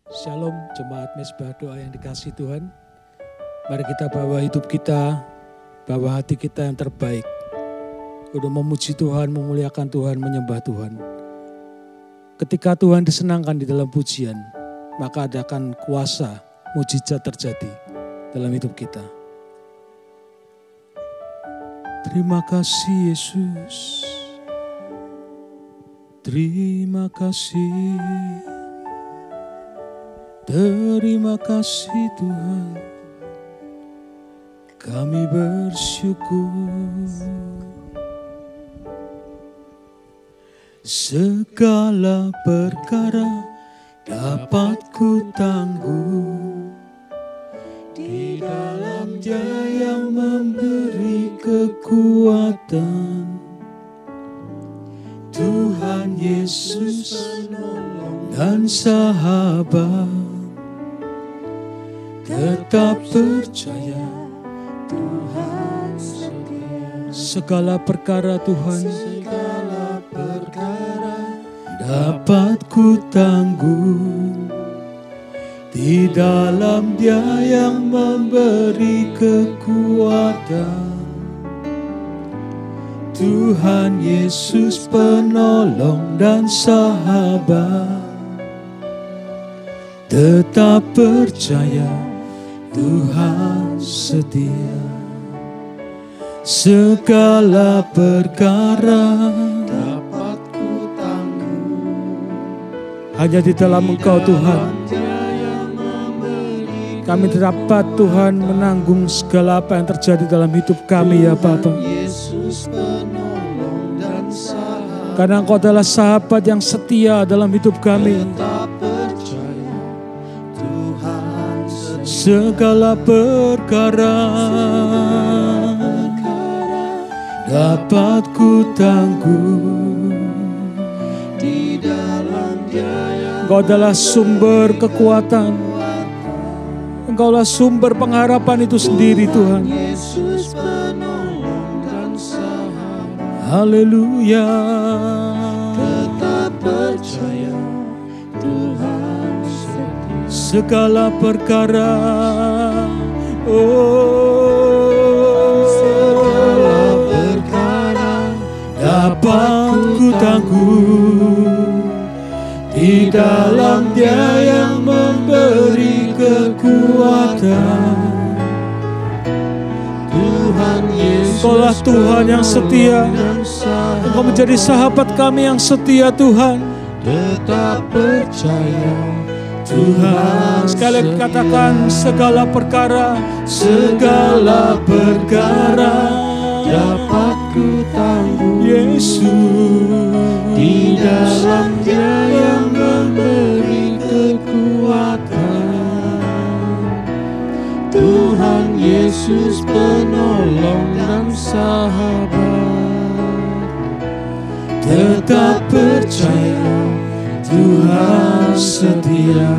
Shalom jemaat Mesbah Doa yang dikasihi Tuhan. Mari kita bawa hidup kita, bawa hati kita yang terbaik untuk memuji Tuhan, memuliakan Tuhan, menyembah Tuhan. Ketika Tuhan disenangkan di dalam pujian, maka ada akan kuasa mujizat terjadi dalam hidup kita. Terima kasih Yesus, terima kasih. Terima kasih Tuhan, kami bersyukur. Segala perkara dapat ku tangguh di dalam Dia yang memberi kekuatan. Tuhan Yesus penolong dan sahabat. Tetap percaya Tuhan setia. Segala perkara Tuhan, segala perkara dapat ku tangguh di dalam Dia yang memberi kekuatan. Tuhan Yesus penolong dan sahabat. Tetap percaya Tuhan setia. Segala perkara dapat ku tangguh hanya di dalam Engkau Tuhan. Kami dapat Tuhan menanggung segala apa yang terjadi dalam hidup kami ya Bapa. Karena Engkau adalah sahabat yang setia dalam hidup kami. Segala perkara dapat ku tangguh di dalam Dia. Engkau adalah sumber kekuatan, Engkau adalah sumber pengharapan itu sendiri Tuhan. Haleluya. Tetap percaya Tuhan setia. Segala perkara, segala perkara dapat ku tangguh di dalam Dia yang memberi kekuatan. Tuhan Yesus, Engkaulah Tuhan yang setia. Engkau menjadi sahabat kami yang setia Tuhan. Tetap percaya Tuhan. Sekali lagi katakan segala perkara, segala perkara dapat ku tangguh Yesus di dalam Dia yang memberi kekuatan. Tuhan Yesus penolong dan sahabat. Tetap percaya Tuhan setia.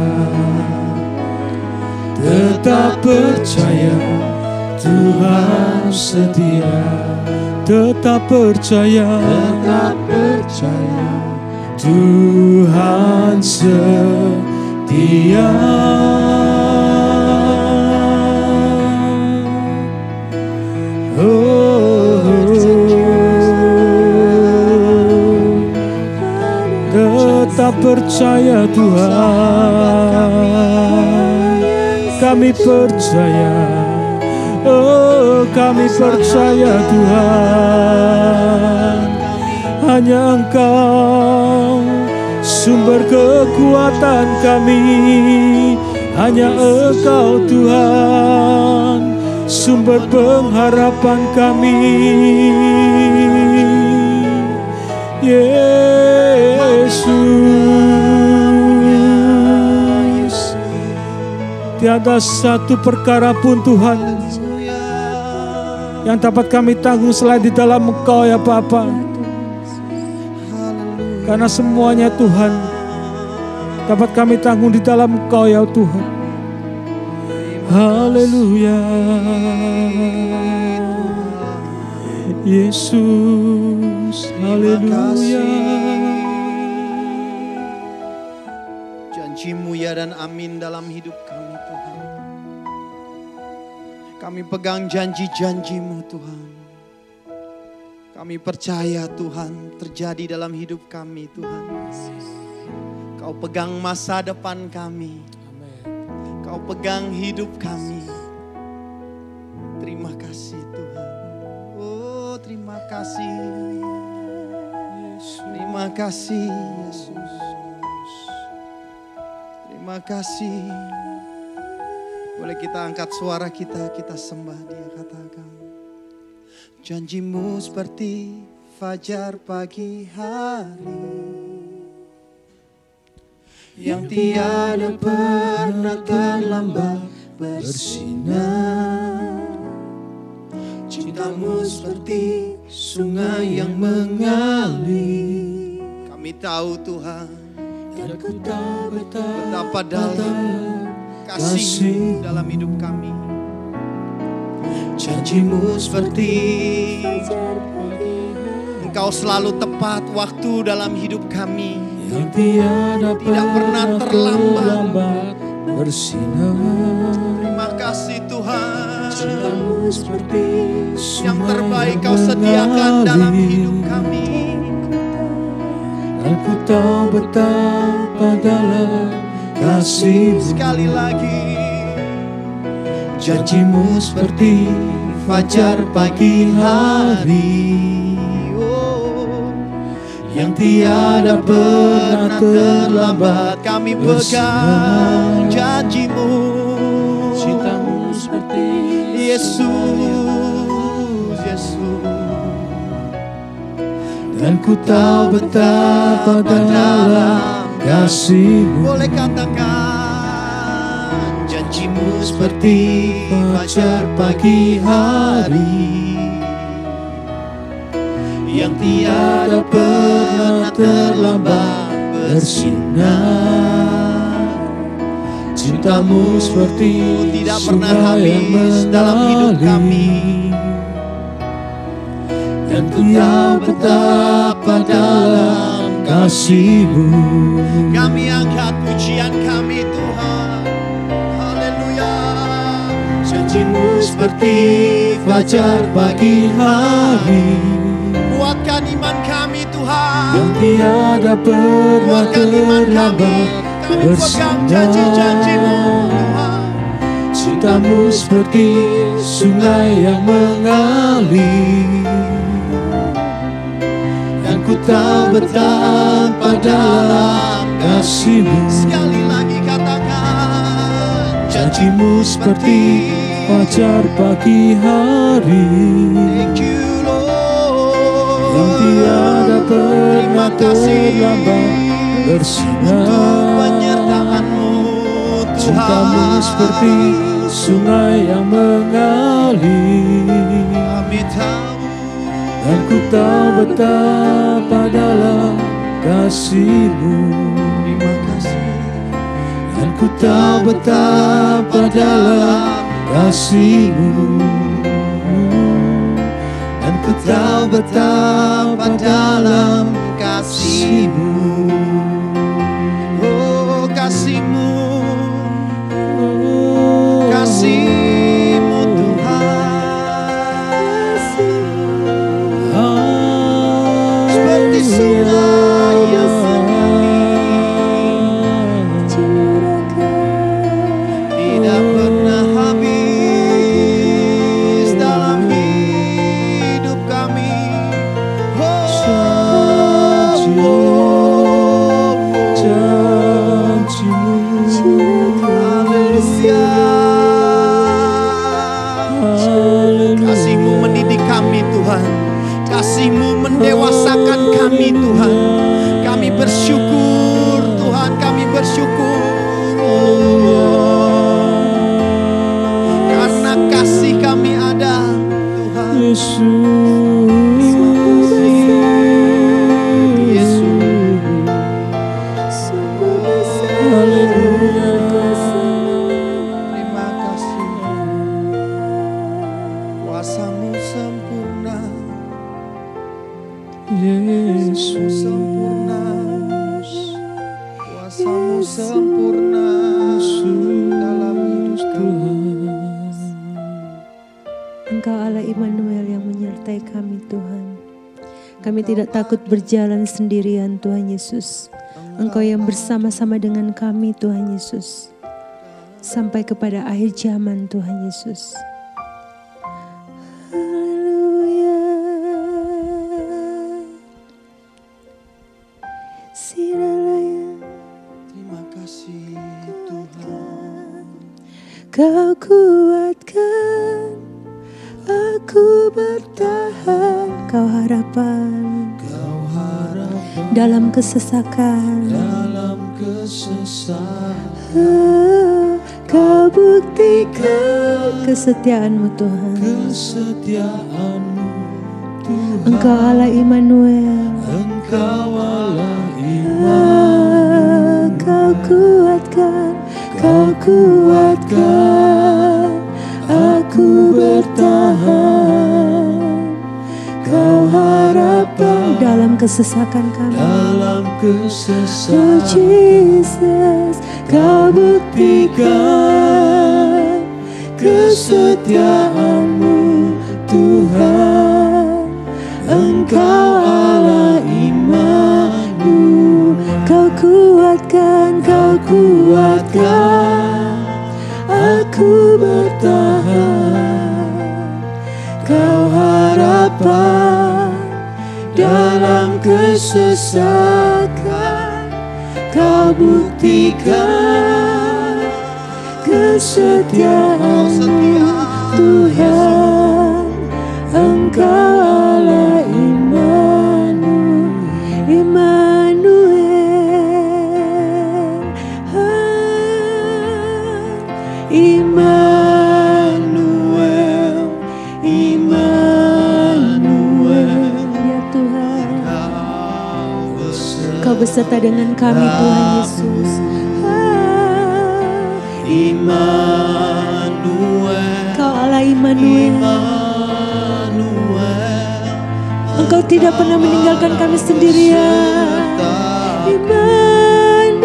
Tetap percaya Tuhan setia. Tetap percaya, tetap percaya Tuhan setia. Tetap percaya Tuhan, kami percaya, kami percaya Tuhan. Hanya Engkau sumber kekuatan kami, hanya Engkau Tuhan sumber pengharapan kami. Yesus, tiada satu perkara pun Tuhan yang dapat kami tanggung selain di dalam Engkau ya Bapa. Karena semuanya Tuhan dapat kami tanggung di dalam Engkau ya Tuhan. Haleluya. Yesus, haleluya. Janji-Mu ya dan amin dalam hidup kami Tuhan. Kami pegang janji-janji-Mu Tuhan. Kami percaya Tuhan terjadi dalam hidup kami Tuhan. Kau pegang masa depan kami. Kau pegang hidup kami. Terima kasih Tuhan. Oh terima kasih. Terima kasih Yesus. Terima kasih. Boleh kita angkat suara kita sembah Dia, katakan. Janji-Mu seperti fajar pagi hari, yang tiada pernah terlambat bersinar. Cinta-Mu seperti sungai yang mengalir. Kami tahu Tuhan, dan ku tahu betapa dalam kasih dalam hidup kami. Janji-Mu seperti Engkau selalu tepat waktu dalam hidup kami, yang tiada pernah terlambat bersinar. Terima kasih Tuhan, Cinta-Mu seperti yang terbaik Kau sediakan dalam hidup kami. Dan ku tahu betapa dalam kasih-Mu. Sekali lagi, janji-Mu seperti fajar pagi hari, oh, yang tiada pernah terlambat. Kami pegang janji-Mu. Cinta-Mu seperti Yesus, Yesus. dan ku tahu betapa dalam kasih-Mu. Boleh katakan, janji-Mu seperti fajar pagi hari, yang tiada pernah terlambat bersinar. Cinta-Mu seperti tidak pernah sungai yang habis dalam hidup kami. Dan ku tahu betapa dalam kasih-Mu. Kami angkat pujian kami Tuhan. Haleluya. Janji-Mu seperti fajar pagi hari, Kuatkan iman kami Tuhan. yang tiada pernah Kuatkan iman kami. terlambat Kami pegang janji-janji-Mu Tuhan. Cinta-Mu seperti sungai yang mengalir, dan ku tahu betapa dalam kasih-Mu. Sekali lagi katakan, Janji-Mu seperti fajar pagi hari, thank you Lord. yang tiada Terima pernah kasih terlambat untuk bersinar. penyertaan-Mu Tuhan. Cinta-Mu seperti sungai yang mengalir, Kami tahu. dan ku tahu betapa dalam kasih-Mu. Terima kasih. Dan ku tahu betapa dalam kasih-Mu. Dan ku tahu betapa dalam kasih-Mu. Oh kasih-Mu, kasih-Mu Tuhan. Seperti sungai yang tidak pernah habis dalam hidup kami. Kasih-Mu mendidik kami Tuhan. Kasih-Mu mendewasakan kami Tuhan. Kami bersyukur Tuhan, kami bersyukur. Karena kasih kami ada Tuhan. Terima kasih. Kuasa-Mu sempurna, Yesus. sempurna. Kuasa-Mu sempurna dalam hidup kami. Engkau Allah Immanuel yang menyertai kami Tuhan. Kami tidak takut berjalan sendirian Tuhan Yesus. Engkau yang bersama-sama dengan kami Tuhan Yesus. Sampai kepada akhir zaman Tuhan Yesus. Haleluya. Siralaya. Terima kasih Tuhan. Kau kuatkan aku bertahan. Kau harapan dalam kesesakan. Kau buktikan kesetiaanmu Tuhan. Engkau Allah Immanuel. Kau kuatkan aku bertahan. Kau harapan dalam kesesakan kami. Oh Jesus, kau buktikan kesetiaanmu Tuhan. Engkau Allah Immanuel. Kau kuatkan aku bertahan. Kau harapan dalam kesesakan. Kau buktikan kesetiaanmu Tuhan. Engkau Allah Immanuel. Ya Tuhan, Kau beserta dengan kami Tuhan Yesus. Kau Allah Immanuel. Engkau tidak pernah meninggalkan kami sendirian. Immanuel,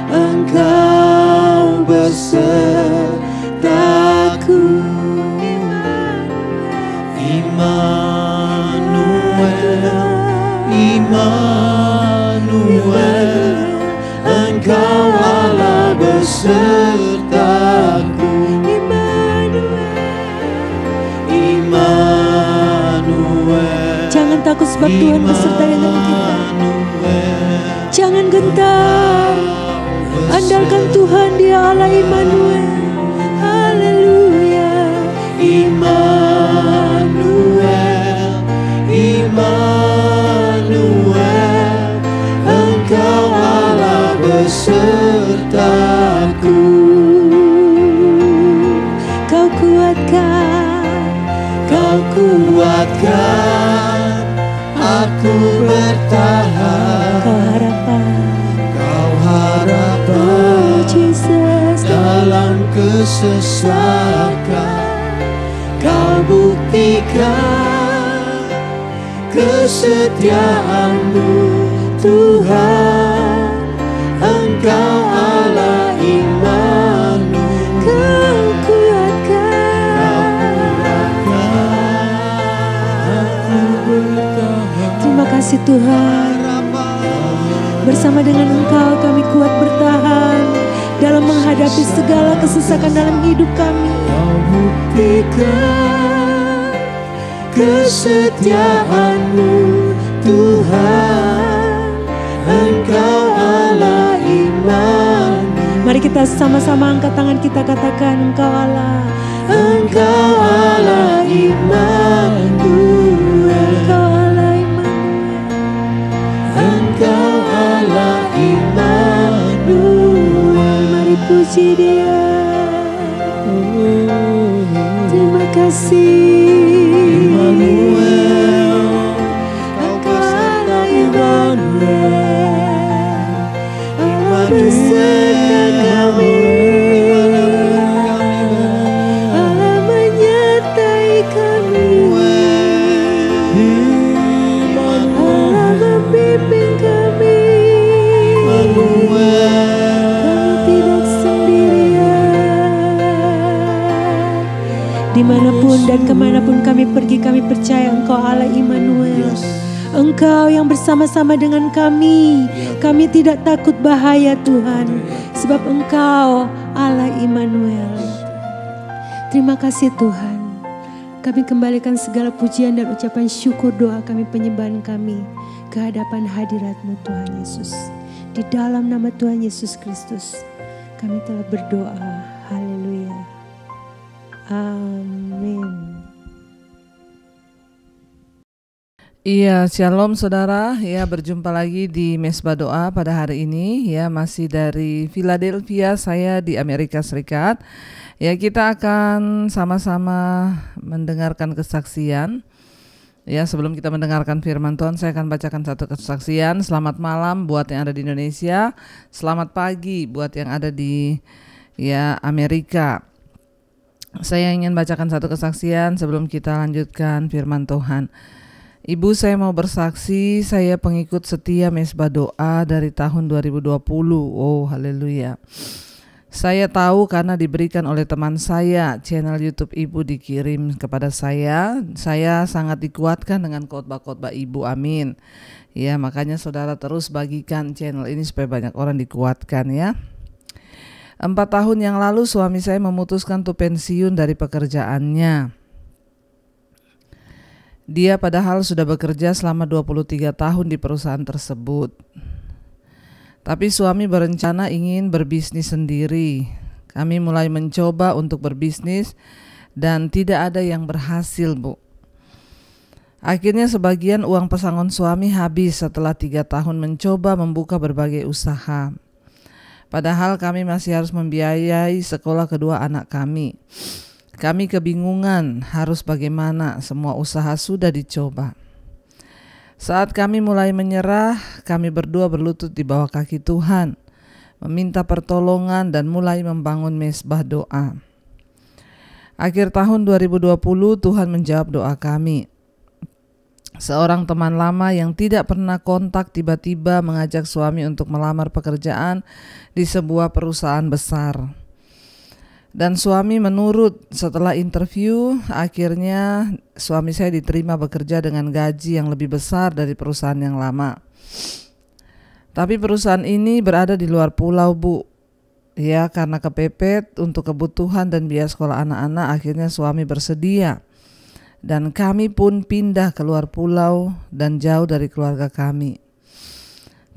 Engkau besertaku. Immanuel, Engkau Allah besertaku. Immanuel, Jangan takut sebab Tuhan beserta dengan kita. Jangan gentar. Andalkan Tuhan, Dia Allah Immanuel. Haleluya. Immanuel, Engkau Allah besertaku. Kau kuatkan aku bertahan. Kau harapan Oh Jesus, dalam kesesakan. Kau buktikan kesetiaanmu Tuhan. Engkau Allah Immanuel. Kau kuatkan. Terima kasih Tuhan. Bersama dengan Engkau kami kuat bertahan dalam menghadapi segala kesesakan dalam hidup kami. Kau buktikan kesetiaanmu Tuhan. Engkau Allah Immanuel. Mari kita sama-sama angkat tangan kita, katakan Engkau Allah. Engkau Allah Immanuel. Engkau Allah Immanuel. Engkau Allah Immanuel. Mari puji Dia. Terima kasih. Immanuel, Engkau Allah Immanuel. Allah beserta kami. Allah menyertai kami. Dimanapun dan kemanapun kami pergi, kami percaya Engkau Allah Immanuel. Engkau yang bersama-sama dengan kami. Kami tidak takut bahaya Tuhan, sebab Engkau Allah Immanuel. Terima kasih Tuhan. Kami kembalikan segala pujian dan ucapan syukur, doa kami, penyembahan kami ke hadapan hadirat-Mu Tuhan Yesus. Di dalam nama Tuhan Yesus Kristus kami telah berdoa. Haleluya. Amin. Iya, shalom saudara. Ya, berjumpa lagi di Mesbah Doa pada hari ini. Ya, masih dari Philadelphia, saya di Amerika Serikat. Ya, kita akan sama-sama mendengarkan kesaksian. Ya, sebelum kita mendengarkan firman Tuhan, saya akan bacakan satu kesaksian. Selamat malam buat yang ada di Indonesia. Selamat pagi buat yang ada di Amerika. Saya ingin bacakan satu kesaksian sebelum kita lanjutkan firman Tuhan. Ibu, saya mau bersaksi, saya pengikut setia Mesbah Doa dari tahun 2020. Oh, haleluya. Saya tahu karena diberikan oleh teman saya, channel YouTube Ibu dikirim kepada saya. Saya sangat dikuatkan dengan khotbah-khotbah Ibu, amin. Ya, makanya saudara terus bagikan channel ini supaya banyak orang dikuatkan ya. 4 tahun yang lalu suami saya memutuskan untuk pensiun dari pekerjaannya. Dia padahal sudah bekerja selama 23 tahun di perusahaan tersebut. Tapi suami berencana ingin berbisnis sendiri. Kami mulai mencoba untuk berbisnis dan tidak ada yang berhasil, Bu. Akhirnya sebagian uang pesangon suami habis setelah 3 tahun mencoba membuka berbagai usaha. Padahal kami masih harus membiayai sekolah kedua anak kami. Kami kebingungan harus bagaimana, semua usaha sudah dicoba. Saat kami mulai menyerah, kami berdua berlutut di bawah kaki Tuhan, meminta pertolongan dan mulai membangun Mesbah Doa. Akhir tahun 2020 Tuhan menjawab doa kami. Seorang teman lama yang tidak pernah kontak tiba-tiba mengajak suami untuk melamar pekerjaan di sebuah perusahaan besar. Dan suami menurut. Setelah interview, akhirnya suami saya diterima bekerja dengan gaji yang lebih besar dari perusahaan yang lama. Tapi perusahaan ini berada di luar pulau, Bu. Ya, karena kepepet untuk kebutuhan dan biaya sekolah anak-anak, akhirnya suami bersedia. Dan kami pun pindah ke luar pulau dan jauh dari keluarga kami.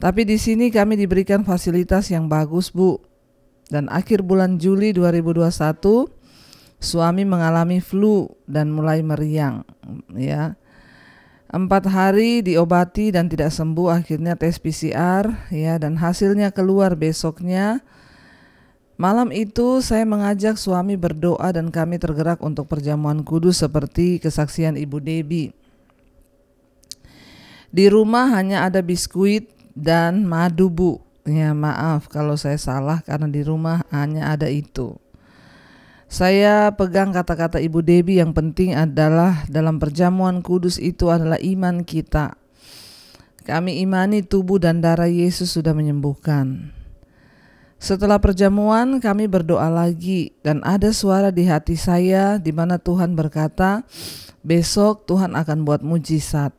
Tapi di sini kami diberikan fasilitas yang bagus, Bu. Dan akhir bulan Juli 2021 suami mengalami flu dan mulai meriang ya. 4 hari diobati dan tidak sembuh, akhirnya tes PCR ya, dan hasilnya keluar besoknya. Malam itu saya mengajak suami berdoa dan kami tergerak untuk perjamuan kudus seperti kesaksian Ibu Debbie. Di rumah hanya ada biskuit dan madu, Bu. Ya, maaf kalau saya salah karena di rumah hanya ada itu. Saya pegang kata-kata Ibu Debbie, yang penting adalah dalam perjamuan kudus itu adalah iman kita. Kami imani tubuh dan darah Yesus sudah menyembuhkan. Setelah perjamuan kami berdoa lagi dan ada suara di hati saya di mana Tuhan berkata, besok Tuhan akan buat mujizat.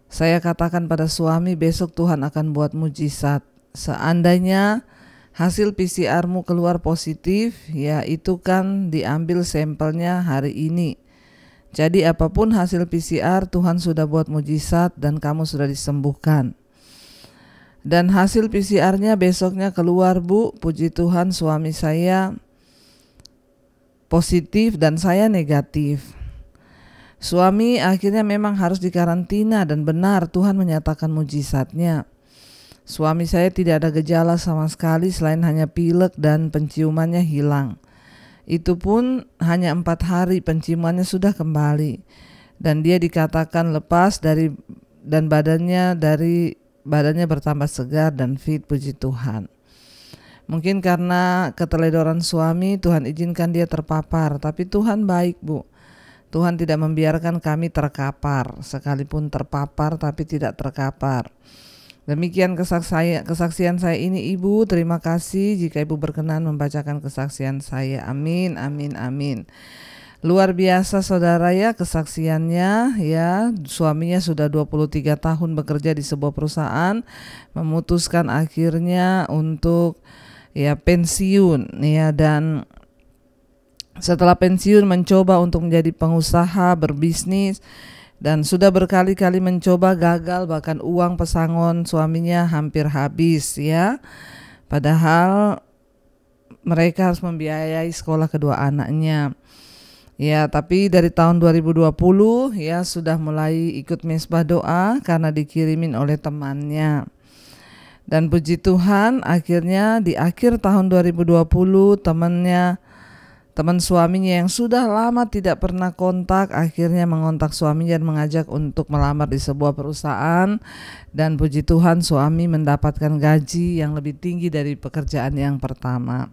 Saya katakan pada suami, besok Tuhan akan buat mujizat. Seandainya hasil PCR-mu keluar positif, ya itu kan diambil sampelnya hari ini. Jadi apapun hasil PCR, Tuhan sudah buat mujizat dan kamu sudah disembuhkan. Dan hasil PCR-nya besoknya keluar, Bu. Puji Tuhan, suami saya positif dan saya negatif. Suami akhirnya memang harus dikarantina dan benar Tuhan menyatakan mujizatnya. Suami saya tidak ada gejala sama sekali selain hanya pilek dan penciumannya hilang. Itu pun hanya 4 hari penciumannya sudah kembali. Dan dia dikatakan lepas dari dan badannya bertambah segar dan fit, puji Tuhan. Mungkin karena keteledoran suami, Tuhan izinkan dia terpapar. Tapi Tuhan baik, Bu. Tuhan tidak membiarkan kami terkapar. Sekalipun terpapar tapi tidak terkapar. Demikian kesaksian saya ini, Ibu. Terima kasih jika Ibu berkenan membacakan kesaksian saya. Amin, amin, amin. Luar biasa saudara ya kesaksiannya ya, suaminya sudah 23 tahun bekerja di sebuah perusahaan, memutuskan akhirnya untuk ya pensiun ya, dan setelah pensiun mencoba untuk menjadi pengusaha berbisnis dan sudah berkali-kali mencoba gagal, bahkan uang pesangon suaminya hampir habis ya. Padahal mereka harus membiayai sekolah kedua anaknya. Ya, tapi dari tahun 2020 ya sudah mulai ikut mesbah doa karena dikirimin oleh temannya. Dan puji Tuhan akhirnya di akhir tahun 2020 teman suaminya yang sudah lama tidak pernah kontak akhirnya mengontak suaminya dan mengajak untuk melamar di sebuah perusahaan. Dan puji Tuhan suami mendapatkan gaji yang lebih tinggi dari pekerjaan yang pertama.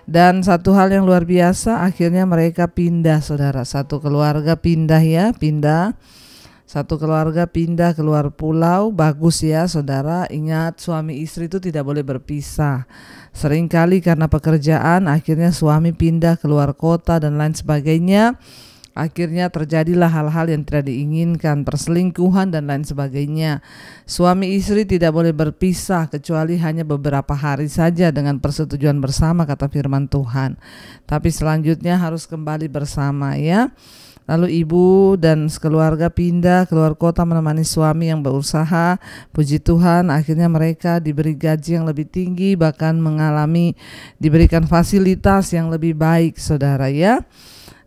Dan satu hal yang luar biasa, akhirnya mereka pindah saudara, satu keluarga pindah ya, satu keluarga pindah keluar pulau. Bagus ya saudara, ingat suami istri itu tidak boleh berpisah. Seringkali karena pekerjaan akhirnya suami pindah keluar kota dan lain sebagainya. Akhirnya terjadilah hal-hal yang tidak diinginkan, perselingkuhan dan lain sebagainya. Suami istri tidak boleh berpisah kecuali hanya beberapa hari saja dengan persetujuan bersama kata firman Tuhan. Tapi selanjutnya harus kembali bersama ya. Lalu ibu dan sekeluarga pindah keluar kota menemani suami yang berusaha. Puji Tuhan akhirnya mereka diberi gaji yang lebih tinggi, bahkan diberikan fasilitas yang lebih baik saudara ya.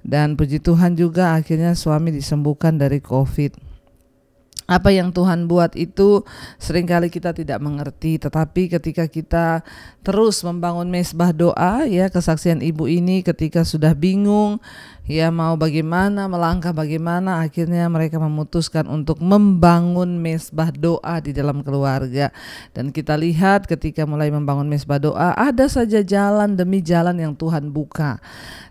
Dan puji Tuhan juga akhirnya suami disembuhkan dari COVID. Apa yang Tuhan buat itu seringkali kita tidak mengerti, tetapi ketika kita terus membangun mesbah doa ya, kesaksian ibu ini ketika sudah bingung ya mau bagaimana, melangkah bagaimana, akhirnya mereka memutuskan untuk membangun mesbah doa di dalam keluarga. Dan kita lihat ketika mulai membangun mesbah doa, ada saja jalan demi jalan yang Tuhan buka.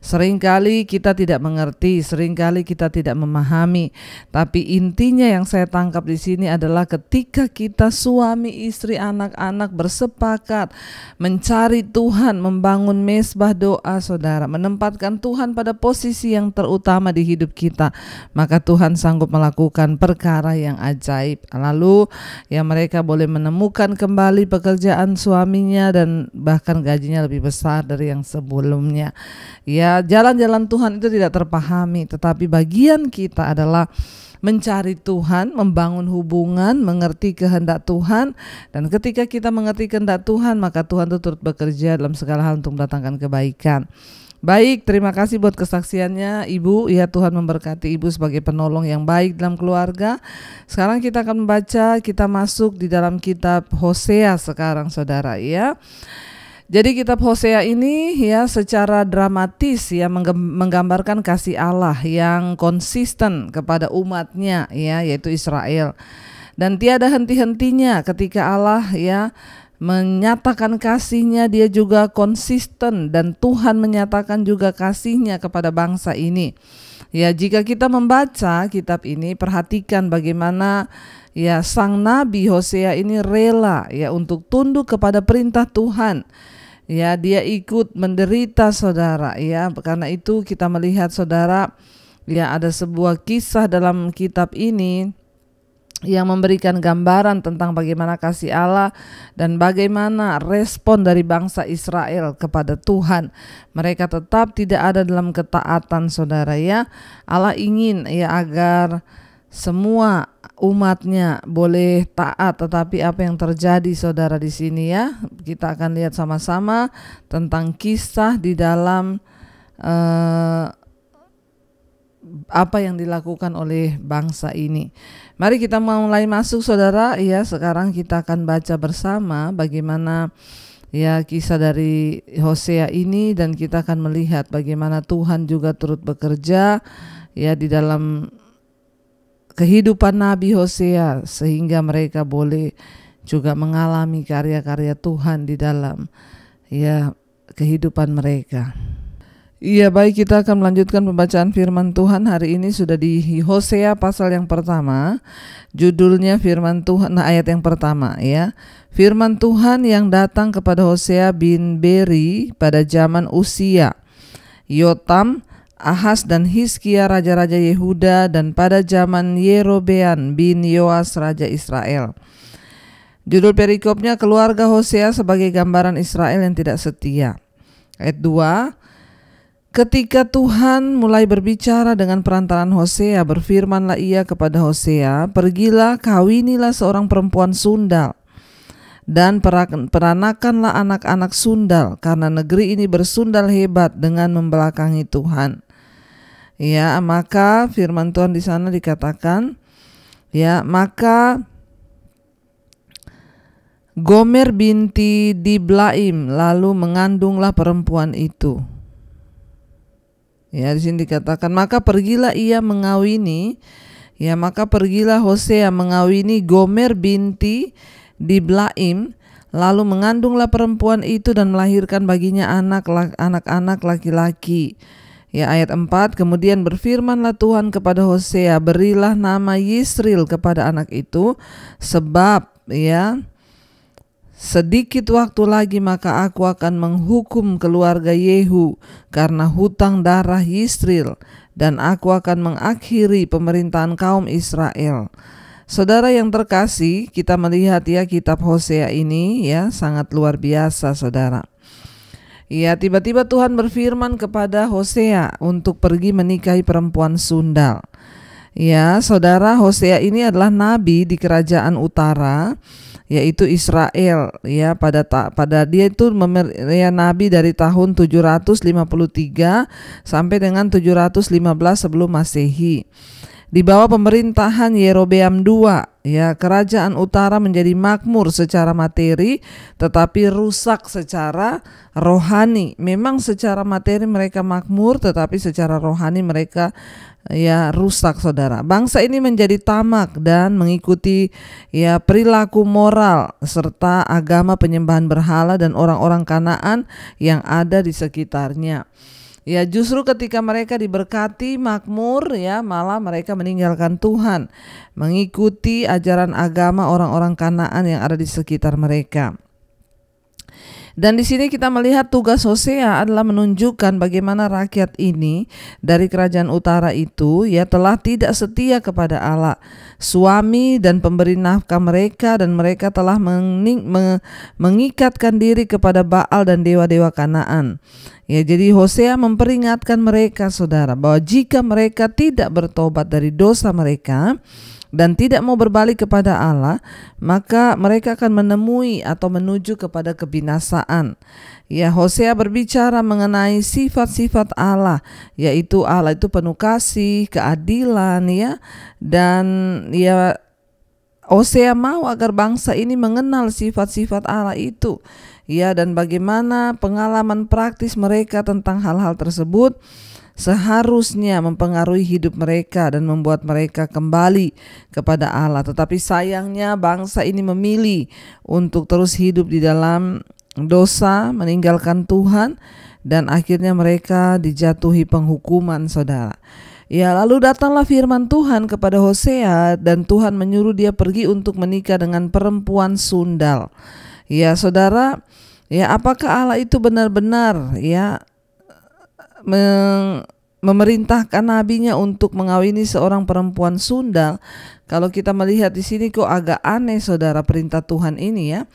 Seringkali kita tidak mengerti, seringkali kita tidak memahami, tapi intinya yang saya tangkap di sini adalah ketika kita suami, istri, anak-anak bersepakat mencari Tuhan, membangun mesbah doa saudara, menempatkan Tuhan pada posisi yang terutama di hidup kita, maka Tuhan sanggup melakukan perkara yang ajaib. Lalu ya mereka boleh menemukan kembali pekerjaan suaminya dan bahkan gajinya lebih besar dari yang sebelumnya. Ya, jalan-jalan Tuhan itu tidak terpahami, tetapi bagian kita adalah mencari Tuhan, membangun hubungan, mengerti kehendak Tuhan. Dan ketika kita mengerti kehendak Tuhan, maka Tuhan itu turut bekerja dalam segala hal untuk mendatangkan kebaikan. Baik, terima kasih buat kesaksiannya Ibu. Ya, Tuhan memberkati Ibu sebagai penolong yang baik dalam keluarga. Sekarang kita akan membaca, kita masuk di dalam kitab Hosea sekarang saudara ya. Jadi kitab Hosea ini ya secara dramatis ya menggambarkan kasih Allah yang konsisten kepada umatnya ya, yaitu Israel. Dan tiada henti-hentinya ketika Allah ya menyatakan kasihnya, dia juga konsisten dan Tuhan menyatakan juga kasihnya kepada bangsa ini. Ya, jika kita membaca kitab ini, perhatikan bagaimana ya sang nabi Hosea ini rela ya untuk tunduk kepada perintah Tuhan. Ya, dia ikut menderita saudara ya. Karena itu kita melihat saudara ya ada sebuah kisah dalam kitab ini yang memberikan gambaran tentang bagaimana kasih Allah dan bagaimana respon dari bangsa Israel kepada Tuhan. Mereka tetap tidak ada dalam ketaatan saudara ya. Allah ingin ya agar semua umatnya boleh taat, tetapi apa yang terjadi saudara di sini ya, kita akan lihat sama-sama tentang kisah di dalam apa yang dilakukan oleh bangsa ini. Mari kita mulai masuk saudara ya. Sekarang kita akan baca bersama bagaimana ya kisah dari Hosea ini, dan kita akan melihat bagaimana Tuhan juga turut bekerja ya di dalam kehidupan Nabi Hosea sehingga mereka boleh juga mengalami karya-karya Tuhan di dalam ya kehidupan mereka. Iya, baik, kita akan melanjutkan pembacaan firman Tuhan. Hari ini sudah di Hosea pasal yang pertama. Judulnya firman Tuhan, ayat yang pertama ya. Firman Tuhan yang datang kepada Hosea bin Beri pada zaman Usia, Yotam, Ahaz dan Hizkia raja-raja Yehuda, dan pada zaman Yerobeam bin Yoas raja Israel. Judul perikopnya keluarga Hosea sebagai gambaran Israel yang tidak setia. Ayat 2. Ketika Tuhan mulai berbicara dengan perantaran Hosea, berfirmanlah ia kepada Hosea, pergilah, kawinilah seorang perempuan sundal, dan peranakanlah anak-anak sundal, karena negeri ini bersundal hebat dengan membelakangi Tuhan. Ya, maka firman Tuhan di sana dikatakan, ya, maka Gomer binti Diblaim lalu mengandunglah perempuan itu. Ya, di sini dikatakan maka pergilah ia mengawini, ya, maka pergilah Hosea mengawini Gomer binti Diblaim, lalu mengandunglah perempuan itu dan melahirkan baginya anak-anak laki-laki. Ya, ayat 4, kemudian berfirmanlah Tuhan kepada Hosea, berilah nama Yisril kepada anak itu, sebab ya sedikit waktu lagi maka aku akan menghukum keluarga Yehu karena hutang darah Yisril, dan aku akan mengakhiri pemerintahan kaum Israel. Saudara yang terkasih, kita melihat ya kitab Hosea ini ya sangat luar biasa, saudara. Ya, tiba-tiba Tuhan berfirman kepada Hosea untuk pergi menikahi perempuan sundal. Ya, saudara, Hosea ini adalah nabi di kerajaan utara, yaitu Israel. Ya, pada dia itu ya, nabi dari tahun 753 sampai dengan 715 sebelum Masehi. Di bawah pemerintahan Yerobeam II, ya, kerajaan utara menjadi makmur secara materi tetapi rusak secara rohani. Memang secara materi mereka makmur, tetapi secara rohani mereka ya rusak, saudara. Bangsa ini menjadi tamak dan mengikuti ya perilaku moral serta agama penyembahan berhala dan orang-orang Kanaan yang ada di sekitarnya. Ya, justru ketika mereka diberkati makmur, ya malah mereka meninggalkan Tuhan, mengikuti ajaran agama orang-orang Kanaan yang ada di sekitar mereka. Dan di sini kita melihat tugas Hosea adalah menunjukkan bagaimana rakyat ini dari kerajaan utara itu ya telah tidak setia kepada Allah, suami dan pemberi nafkah mereka, dan mereka telah mengikatkan diri kepada Baal dan dewa-dewa Kanaan. Ya, jadi Hosea memperingatkan mereka, saudara, bahwa jika mereka tidak bertobat dari dosa mereka dan tidak mau berbalik kepada Allah, maka mereka akan menemui atau menuju kepada kebinasaan. Ya, Hosea berbicara mengenai sifat-sifat Allah, yaitu Allah itu penuh kasih, keadilan, ya, dan ya Hosea mau agar bangsa ini mengenal sifat-sifat Allah itu, ya, dan bagaimana pengalaman praktis mereka tentang hal-hal tersebut seharusnya mempengaruhi hidup mereka dan membuat mereka kembali kepada Allah. Tetapi sayangnya bangsa ini memilih untuk terus hidup di dalam dosa, meninggalkan Tuhan, dan akhirnya mereka dijatuhi penghukuman, saudara. Ya, lalu datanglah firman Tuhan kepada Hosea dan Tuhan menyuruh dia pergi untuk menikah dengan perempuan sundal. Ya, saudara, ya apakah Allah itu benar-benar ya memerintahkan nabinya untuk mengawini seorang perempuan sundal? Kalau kita melihat di sini kok agak aneh, saudara, perintah Tuhan ini ya.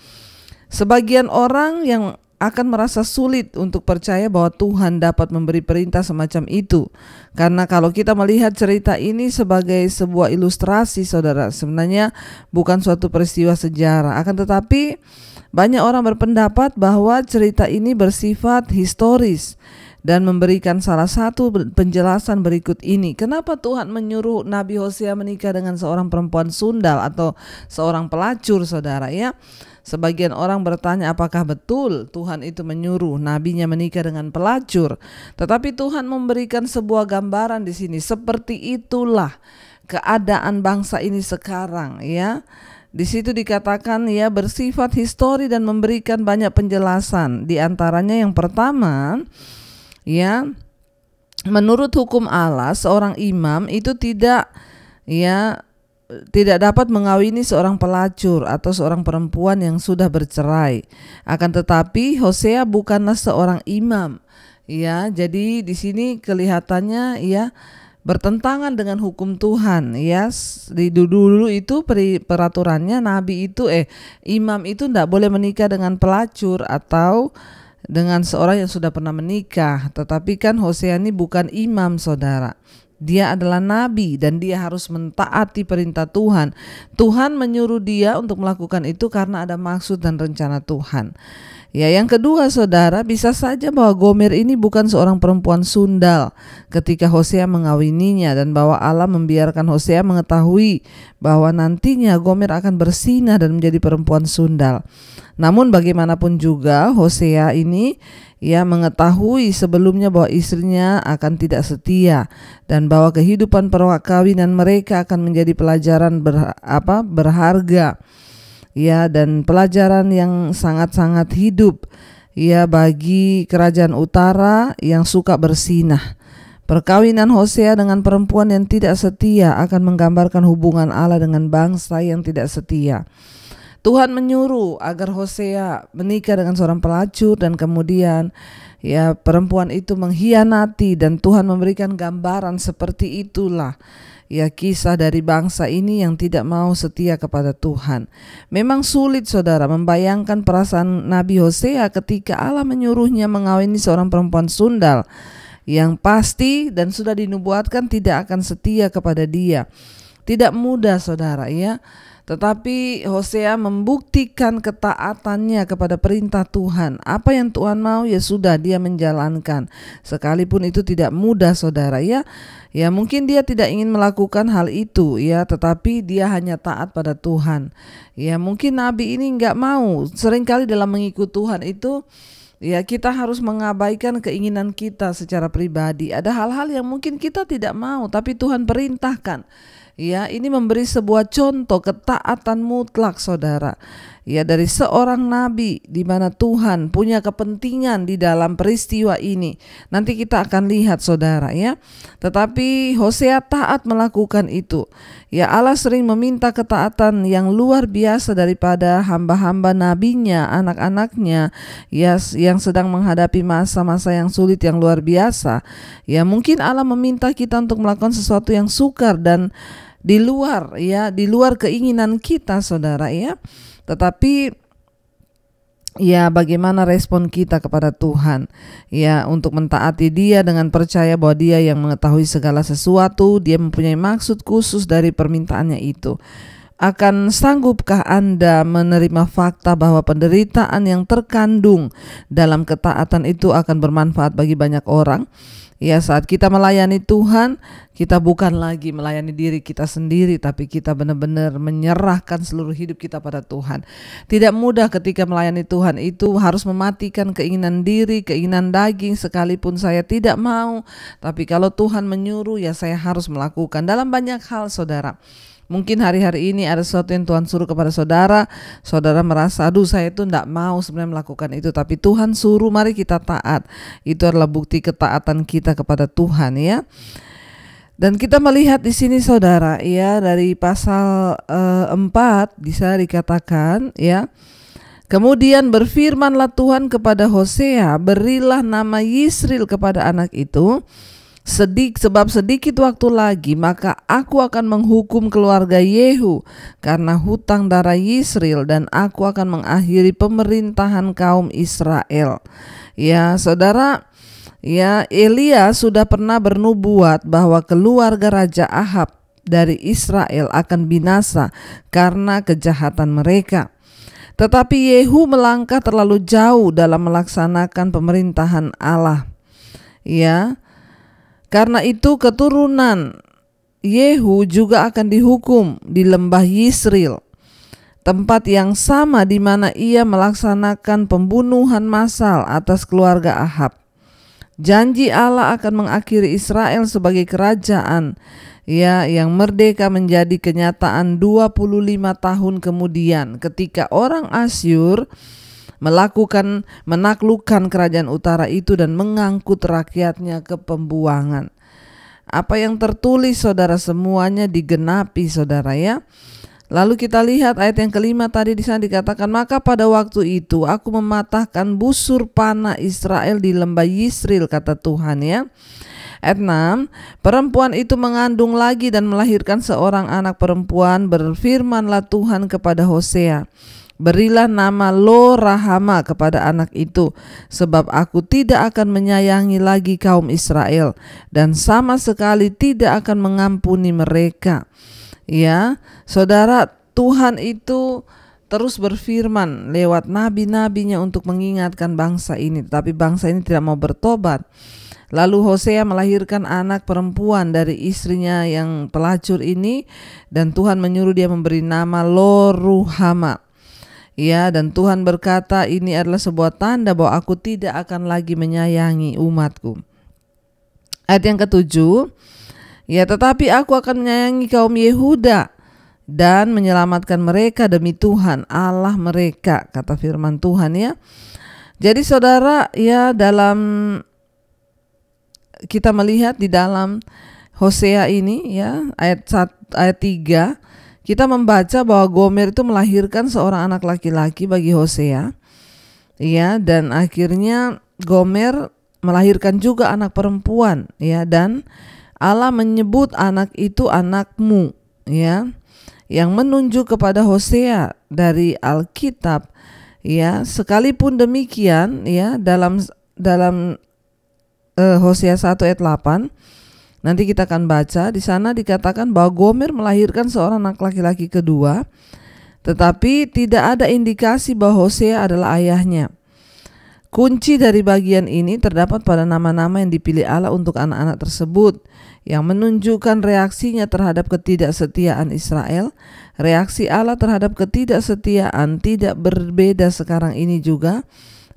Sebagian orang yang akan merasa sulit untuk percaya bahwa Tuhan dapat memberi perintah semacam itu. Karena kalau kita melihat cerita ini sebagai sebuah ilustrasi, saudara, sebenarnya bukan suatu peristiwa sejarah. Akan tetapi banyak orang berpendapat bahwa cerita ini bersifat historis dan memberikan salah satu penjelasan berikut ini. Kenapa Tuhan menyuruh Nabi Hosea menikah dengan seorang perempuan sundal atau seorang pelacur, saudara, ya? Sebagian orang bertanya apakah betul Tuhan itu menyuruh nabinya menikah dengan pelacur. Tetapi Tuhan memberikan sebuah gambaran di sini. Seperti itulah keadaan bangsa ini sekarang, ya. Di situ dikatakan ya bersifat histori dan memberikan banyak penjelasan. Di antaranya yang pertama, ya, menurut hukum Allah seorang imam itu tidak dapat mengawini seorang pelacur atau seorang perempuan yang sudah bercerai. Akan tetapi Hosea bukanlah seorang imam. Ya, jadi di sini kelihatannya ya bertentangan dengan hukum Tuhan. Ya, di dulu itu peraturannya imam itu tidak boleh menikah dengan pelacur atau dengan seorang yang sudah pernah menikah. Tetapi kan Hosea ini bukan imam, saudara. Dia adalah nabi dan dia harus mentaati perintah Tuhan. Tuhan menyuruh dia untuk melakukan itu karena ada maksud dan rencana Tuhan. Ya, yang kedua, saudara, bisa saja bahwa Gomer ini bukan seorang perempuan sundal ketika Hosea mengawininya, dan bahwa Allah membiarkan Hosea mengetahui bahwa nantinya Gomer akan bersinah dan menjadi perempuan sundal. Namun bagaimanapun juga Hosea ini mengetahui sebelumnya bahwa istrinya akan tidak setia dan bahwa kehidupan perkawinan mereka akan menjadi pelajaran berharga. Ya, dan pelajaran yang sangat-sangat hidup ya bagi kerajaan utara yang suka bersinah. Perkawinan Hosea dengan perempuan yang tidak setia akan menggambarkan hubungan Allah dengan bangsa yang tidak setia. Tuhan menyuruh agar Hosea menikah dengan seorang pelacur dan kemudian ya perempuan itu mengkhianati, dan Tuhan memberikan gambaran seperti itulah ya kisah dari bangsa ini yang tidak mau setia kepada Tuhan. Memang sulit, saudara, membayangkan perasaan Nabi Hosea ketika Allah menyuruhnya mengawini seorang perempuan sundal yang pasti dan sudah dinubuatkan tidak akan setia kepada dia. Tidak mudah, saudara, ya. Tetapi Hosea membuktikan ketaatannya kepada perintah Tuhan. Apa yang Tuhan mau ya sudah dia menjalankan. Sekalipun itu tidak mudah, saudara, ya. Ya mungkin dia tidak ingin melakukan hal itu ya, tetapi dia hanya taat pada Tuhan. Ya mungkin nabi ini enggak mau. Seringkali dalam mengikut Tuhan itu ya kita harus mengabaikan keinginan kita secara pribadi. Ada hal-hal yang mungkin kita tidak mau tapi Tuhan perintahkan. Ya, ini memberi sebuah contoh ketaatan mutlak, saudara. Ya, dari seorang nabi di mana Tuhan punya kepentingan di dalam peristiwa ini. Nanti kita akan lihat, saudara, ya. Tetapi Hosea taat melakukan itu. Ya, Allah sering meminta ketaatan yang luar biasa daripada hamba-hamba nabinya, anak-anaknya, ya, yang sedang menghadapi masa-masa yang sulit yang luar biasa. Ya, mungkin Allah meminta kita untuk melakukan sesuatu yang sukar dan di luar keinginan kita, saudara, ya. Tetapi ya bagaimana respon kita kepada Tuhan, ya, untuk mentaati Dia dengan percaya bahwa Dia yang mengetahui segala sesuatu, Dia mempunyai maksud khusus dari permintaannya itu. Akan sanggupkah Anda menerima fakta bahwa penderitaan yang terkandung dalam ketaatan itu akan bermanfaat bagi banyak orang? Ya, saat kita melayani Tuhan, kita bukan lagi melayani diri kita sendiri, tapi kita benar-benar menyerahkan seluruh hidup kita pada Tuhan. Tidak mudah ketika melayani Tuhan itu harus mematikan keinginan diri, keinginan daging, sekalipun saya tidak mau. Tapi kalau Tuhan menyuruh, ya saya harus melakukan dalam banyak hal, saudara. Mungkin hari-hari ini ada sesuatu yang Tuhan suruh kepada saudara, saudara merasa aduh saya itu tidak mau sebenarnya melakukan itu, tapi Tuhan suruh, mari kita taat. Itu adalah bukti ketaatan kita kepada Tuhan, ya. Dan kita melihat di sini, saudara, ya, dari pasal 4 bisa dikatakan, ya, kemudian berfirmanlah Tuhan kepada Hosea, berilah nama Yisril kepada anak itu, sebab sedikit waktu lagi maka aku akan menghukum keluarga Yehu karena hutang darah Yisril, dan aku akan mengakhiri pemerintahan kaum Israel. Ya, saudara, ya, Elia sudah pernah bernubuat bahwa keluarga Raja Ahab dari Israel akan binasa karena kejahatan mereka. Tetapi Yehu melangkah terlalu jauh dalam melaksanakan pemerintahan Allah. Ya, karena itu keturunan Yehu juga akan dihukum di lembah Yisril, tempat yang sama di mana ia melaksanakan pembunuhan massal atas keluarga Ahab. Janji Allah akan mengakhiri Israel sebagai kerajaan, ya, yang merdeka menjadi kenyataan 25 tahun kemudian ketika orang Asyur menaklukkan kerajaan utara itu dan mengangkut rakyatnya ke pembuangan. Apa yang tertulis, saudara, semuanya digenapi, saudara, ya. Lalu kita lihat ayat yang kelima tadi di sana dikatakan, maka pada waktu itu aku mematahkan busur panah Israel di lembah Yisril, kata Tuhan ya. Ayat 6, perempuan itu mengandung lagi dan melahirkan seorang anak perempuan. Berfirmanlah Tuhan kepada Hosea, berilah nama Lo-Rahama kepada anak itu, sebab aku tidak akan menyayangi lagi kaum Israel dan sama sekali tidak akan mengampuni mereka. Ya, saudara, Tuhan itu terus berfirman lewat nabi-nabinya untuk mengingatkan bangsa ini, tapi bangsa ini tidak mau bertobat. Lalu Hosea melahirkan anak perempuan dari istrinya yang pelacur ini, dan Tuhan menyuruh dia memberi nama Lo-Ruhama. Ya, dan Tuhan berkata, ini adalah sebuah tanda bahwa aku tidak akan lagi menyayangi umatku. Ayat yang ketujuh, ya, tetapi aku akan menyayangi kaum Yehuda dan menyelamatkan mereka demi Tuhan Allah mereka, kata firman Tuhan ya. Jadi saudara, ya, dalam kita melihat di dalam Hosea ini ya, ayat 3, kita membaca bahwa Gomer itu melahirkan seorang anak laki-laki bagi Hosea. Ya, dan akhirnya Gomer melahirkan juga anak perempuan ya, dan Allah menyebut anak itu anakmu ya, yang menunjuk kepada Hosea dari Alkitab ya. Sekalipun demikian ya, dalam Hosea 1 ayat 8 nanti kita akan baca, di sana dikatakan bahwa Gomer melahirkan seorang anak laki-laki kedua, tetapi tidak ada indikasi bahwa Hosea adalah ayahnya. Kunci dari bagian ini terdapat pada nama-nama yang dipilih Allah untuk anak-anak tersebut, yang menunjukkan reaksinya terhadap ketidaksetiaan Israel. Reaksi Allah terhadap ketidaksetiaan tidak berbeda sekarang ini juga.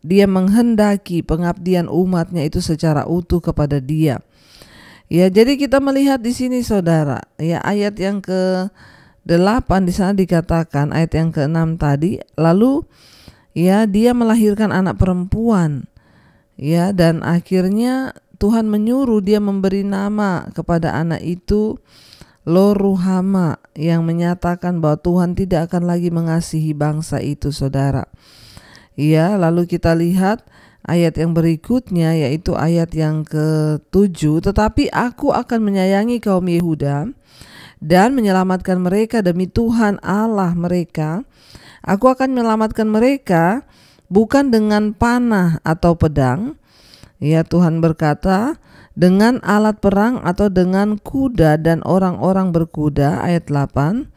Dia menghendaki pengabdian umatnya itu secara utuh kepada Dia. Ya, jadi kita melihat di sini saudara, ya, ayat yang ke-8 di sana dikatakan, ayat yang ke-6 tadi, lalu ya, dia melahirkan anak perempuan. Ya, dan akhirnya Tuhan menyuruh dia memberi nama kepada anak itu Lo-Ruhama, yang menyatakan bahwa Tuhan tidak akan lagi mengasihi bangsa itu, saudara. Ya, lalu kita lihat ayat yang berikutnya, yaitu ayat yang ke-7, tetapi aku akan menyayangi kaum Yehuda dan menyelamatkan mereka demi Tuhan Allah mereka. Aku akan menyelamatkan mereka bukan dengan panah atau pedang. Ya, Tuhan berkata, dengan alat perang atau dengan kuda dan orang-orang berkuda. Ayat 8.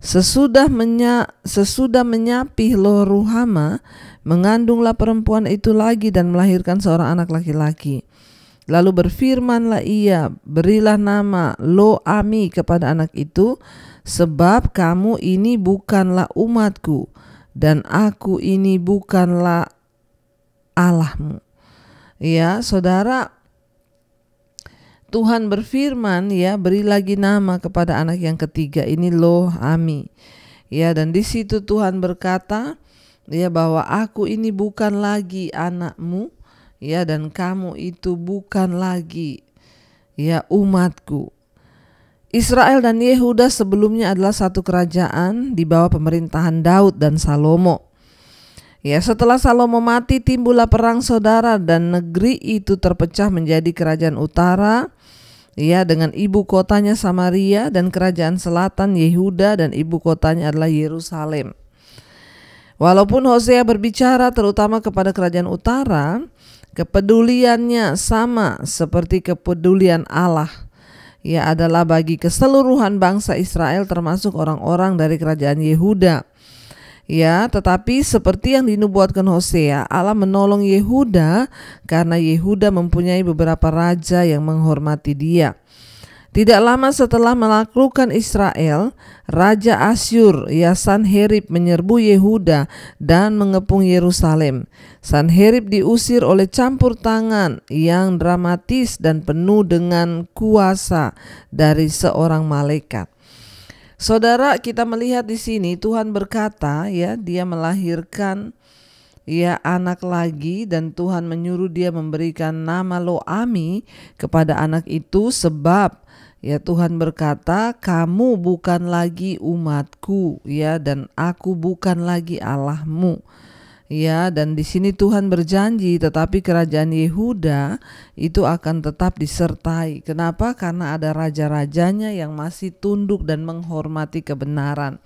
Sesudah menyapih Lo-Ruhama, mengandunglah perempuan itu lagi dan melahirkan seorang anak laki-laki. Lalu berfirmanlah ia, berilah nama Lo-Ami kepada anak itu, sebab kamu ini bukanlah umatku dan aku ini bukanlah Allahmu. Ya, saudara, Tuhan berfirman ya, beri lagi nama kepada anak yang ketiga ini Lo-Ami. Ya, dan di situ Tuhan berkata ya, bahwa aku ini bukan lagi anakmu ya, dan kamu itu bukan lagi ya umatku. Israel dan Yehuda sebelumnya adalah satu kerajaan di bawah pemerintahan Daud dan Salomo. Ya, setelah Salomo mati timbullah perang saudara, dan negeri itu terpecah menjadi kerajaan utara ya, dengan ibu kotanya Samaria, dan kerajaan selatan Yehuda, dan ibu kotanya adalah Yerusalem. Walaupun Hosea berbicara terutama kepada kerajaan utara, kepeduliannya sama seperti kepedulian Allah. Ya, adalah bagi keseluruhan bangsa Israel, termasuk orang-orang dari kerajaan Yehuda. Ya, tetapi seperti yang dinubuatkan Hosea, Allah menolong Yehuda karena Yehuda mempunyai beberapa raja yang menghormati dia. Tidak lama setelah menaklukkan Israel, Raja Asyur ya Sanherib menyerbu Yehuda dan mengepung Yerusalem. Sanherib diusir oleh campur tangan yang dramatis dan penuh dengan kuasa dari seorang malaikat. Saudara, kita melihat di sini Tuhan berkata ya, dia melahirkan ya anak lagi, dan Tuhan menyuruh dia memberikan nama Lo-Ami kepada anak itu, sebab Ya, Tuhan berkata, kamu bukan lagi umatku, ya, dan aku bukan lagi Allahmu. Ya, dan di sini Tuhan berjanji, tetapi kerajaan Yehuda itu akan tetap disertai. Kenapa? Karena ada raja-rajanya yang masih tunduk dan menghormati kebenaran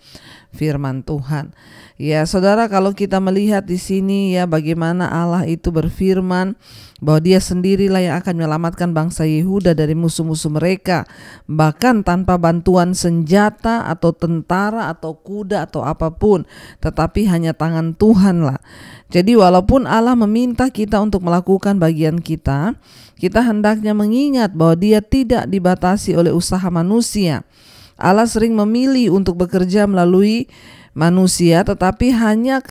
firman Tuhan. Ya, saudara, kalau kita melihat di sini ya bagaimana Allah itu berfirman bahwa Dia sendirilah yang akan menyelamatkan bangsa Yehuda dari musuh-musuh mereka, bahkan tanpa bantuan senjata atau tentara atau kuda atau apapun, tetapi hanya tangan Tuhan lah. Jadi walaupun Allah meminta kita untuk melakukan bagian kita, kita hendaknya mengingat bahwa Dia tidak dibatasi oleh usaha manusia. Allah sering memilih untuk bekerja melalui manusia, tetapi hanya